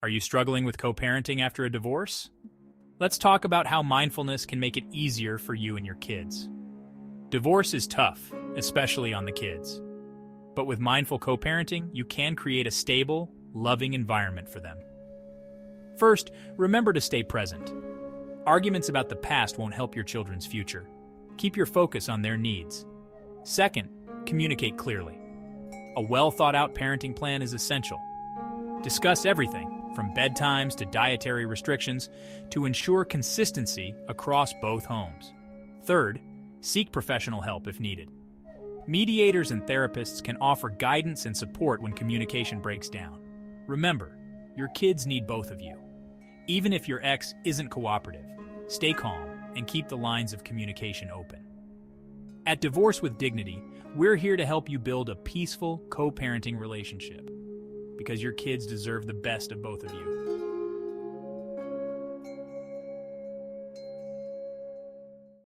Are you struggling with co-parenting after a divorce? Let's talk about how mindfulness can make it easier for you and your kids. Divorce is tough, especially on the kids. But with mindful co-parenting, you can create a stable, loving environment for them. First, remember to stay present. Arguments about the past won't help your children's future. Keep your focus on their needs. Second, communicate clearly. A well-thought-out parenting plan is essential. Discuss everything, from bedtimes to dietary restrictions, to ensure consistency across both homes. Third, seek professional help if needed. Mediators and therapists can offer guidance and support when communication breaks down. Remember, your kids need both of you. Even if your ex isn't cooperative, stay calm and keep the lines of communication open. At Divorce with Dignity, we're here to help you build a peaceful co-parenting relationship, because your kids deserve the best of both of you.